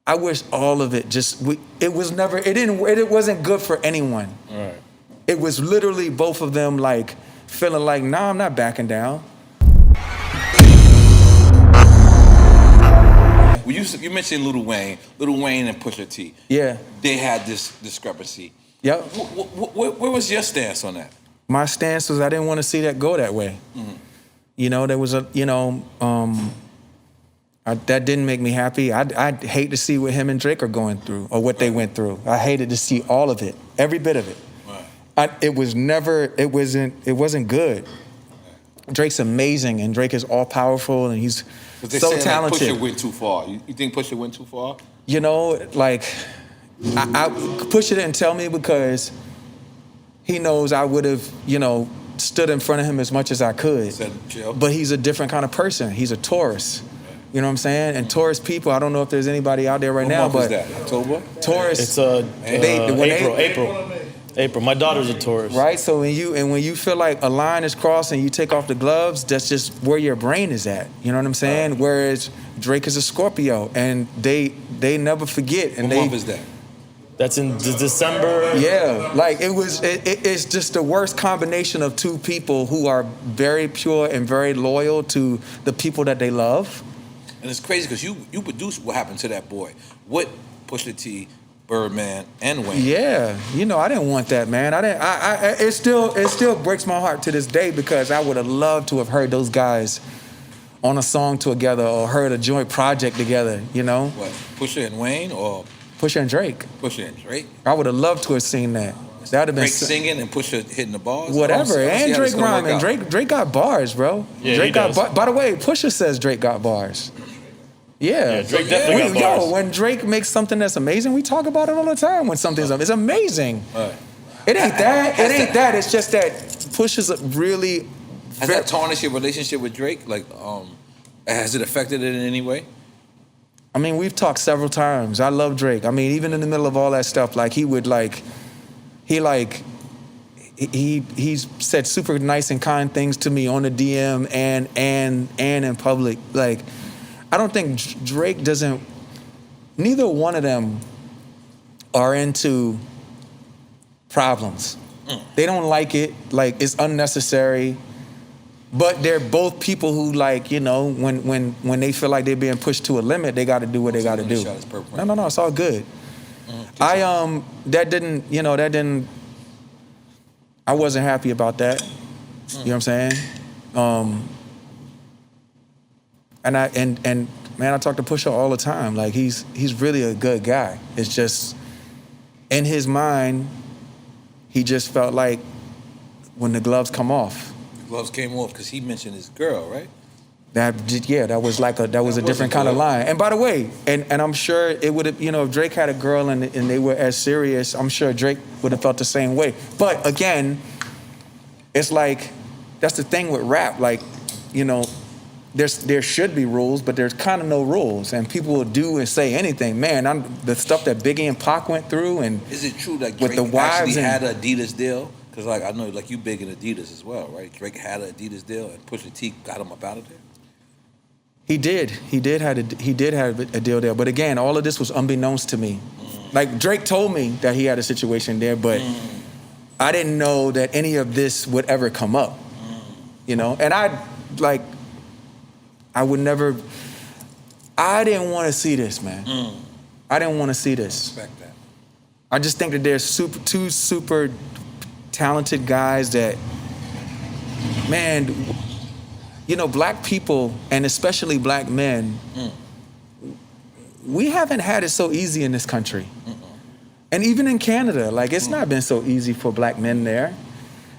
I wish all of it it wasn't good for anyone. Right. It was literally both of them like feeling like, nah, I'm not backing down. Well, you mentioned Lil Wayne and Pusha T. Yeah. They had this discrepancy. Yep. Where was your stance on that? My stance was I didn't want to see that go that way. Mm-hmm. You know, there was that didn't make me happy. I'd hate to see what him and Drake are going through or what they went through. I hated to see all of it, every bit of it. Right. It wasn't good. Drake's amazing, and Drake is all powerful, and he's so talented. Like Pusha went too far. You think Pusha went too far? You know, like Pusha didn't tell me because he knows I would have, stood in front of him as much as I could. Said, chill. But he's a different kind of person. He's a Taurus. You know what I'm saying? And Taurus people, I don't know if there's anybody out there right now, but what month is that? October? Taurus. It's April. My daughter's a Taurus. Right. So when you feel like a line is crossed and you take off the gloves, that's just where your brain is at. You know what I'm saying? Whereas Drake is a Scorpio, and they never forget. And what month is that? That's in December. Yeah, like it's just the worst combination of two people who are very pure and very loyal to the people that they love. And it's crazy because you produced What Happened to That Boy with Pusha T, Birdman, and Wayne. Yeah, I didn't want that, man. It still breaks my heart to this day because I would have loved to have heard those guys on a song together or heard a joint project together. What, Pusha and Wayne or Pusha and Drake? Pusha and Drake. I would have loved to have seen that. That'd have been Drake singing and Pusha hitting the bars. Whatever, and Drake rhyming. Drake got bars, bro. Yeah, Drake got bars. By the way, Pusha says Drake got bars. Yeah, Drake definitely got bars. When Drake makes something that's amazing, we talk about it all the time. When something's it's amazing. Right. It ain't that. It's just that Pusha's really. Has that tarnished your relationship with Drake? Like, has it affected it in any way? I mean, we've talked several times. I love Drake. I mean, even in the middle of all that stuff, like he said super nice and kind things to me on the DM and in public. Like, I don't think Drake doesn't. Neither one of them are into problems. They don't like it. Like, it's unnecessary. But they're both people who, like, when they feel like they're being pushed to a limit, they got to do what they got to do. No, it's all good. I wasn't happy about that. You know what I'm saying? And man, I talk to Pusha all the time. Like, he's really a good guy. It's just in his mind, he just felt like when the gloves come off. Gloves came off because he mentioned his girl, right? That was a different kind of line. And by the way, and I'm sure it would have, if Drake had a girl and they were as serious, I'm sure Drake would have felt the same way. But again, it's like, that's the thing with rap. Like, there should be rules, but there's kind of no rules, and people will do and say anything. Man, the stuff that Biggie and Pac went through, and is it true that with Drake the wives actually had an Adidas deal? Because I know you big in Adidas as well, right? Drake had an Adidas deal, and Pusha T got him up out of there. He did have a deal there, but again, all of this was unbeknownst to me. Like, Drake told me that he had a situation there, but I didn't know that any of this would ever come up. And I didn't want to see this, man. I didn't want to see this. Respect that. I just think that there's two super talented guys that, man, black people, and especially black men, we haven't had it so easy in this country. And even in Canada, like, it's not been so easy for black men there.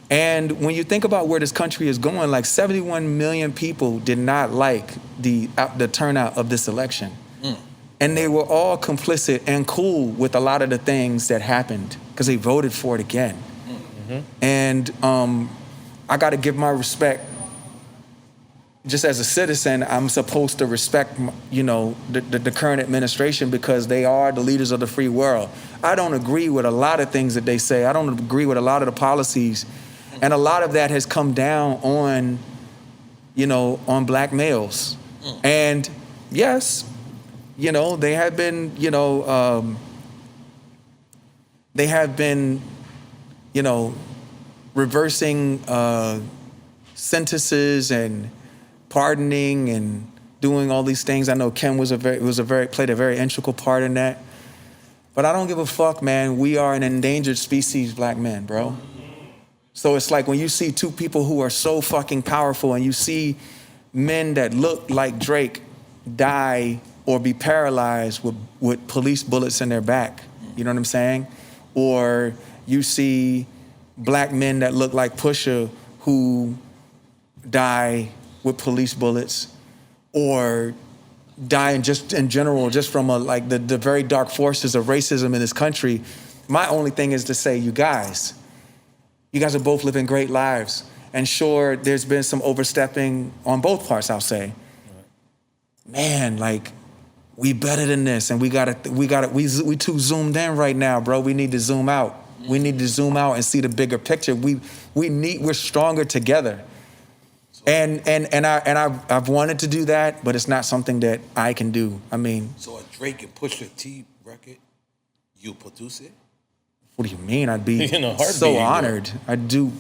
And when you think about where this country is going, like 71 million people did not like the turnout of this election. And they were all complicit and cool with a lot of the things that happened because they voted for it again. And I got to give my respect. Just as a citizen, I'm supposed to respect, the current administration because they are the leaders of the free world. I don't agree with a lot of things that they say. I don't agree with a lot of the policies. And a lot of that has come down on black males. And yes, you know, they have been, you know, reversing sentences and pardoning and doing all these things. I know Ken played a very integral part in that. But I don't give a fuck, man. We are an endangered species, black men, bro. So it's like when you see two people who are so fucking powerful and you see men that look like Drake die or be paralyzed with police bullets in their back, you know what I'm saying? Or you see black men that look like Pusha who die with police bullets, or dying just in general, just from the very dark forces of racism in this country. My only thing is to say, you guys are both living great lives. And sure, there's been some overstepping on both parts, I'll say. Man, like, we better than this, and we too zoomed in right now, bro. We need to zoom out. We need to zoom out and see the bigger picture. We're stronger together. And I've wanted to do that, but it's not something that I can do. I mean, so a Drake and Pusha T record, you produce it? What do you mean? I'd be so honored. I'd do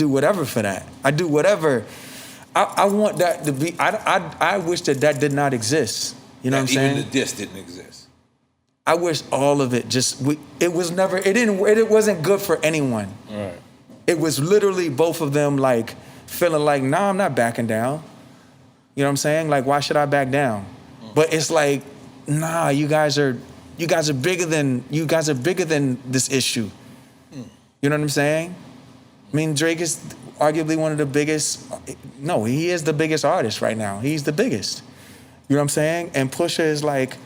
whatever for that. I'd do whatever. I want that to be. I wish that did not exist. You know what I'm saying? Even the diss didn't exist. I wish all of it it wasn't good for anyone. Right. It was literally both of them like feeling like, nah, I'm not backing down. You know what I'm saying? Like, why should I back down? But it's like, nah, you guys are bigger than this issue. You know what I'm saying? I mean, Drake is arguably one of the biggest. No, he is the biggest artist right now. He's the biggest. You know what I'm saying? And Pusha is like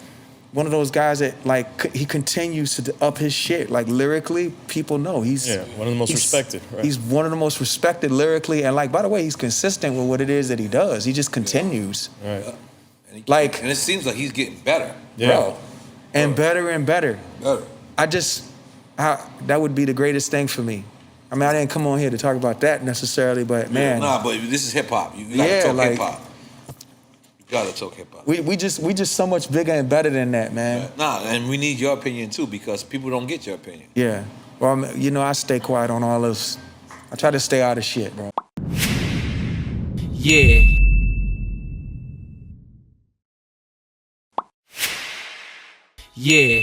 one of those guys that like he continues to up his shit. Like lyrically, people know he's one of the most respected. Right? He's one of the most respected lyrically, and like by the way, he's consistent with what it is that he does. He just continues. Right. And it seems like he's getting better, bro. And better and better. Better. That would be the greatest thing for me. I mean, I didn't come on here to talk about that necessarily, but man. Nah, but this is hip hop. You gotta talk hip hop. You gotta talk hip hop. We just so much bigger and better than that, man. Nah, and we need your opinion too, because people don't get your opinion. Yeah. Well, I stay quiet on all this. I try to stay out of shit, bro. Yeah. Yeah.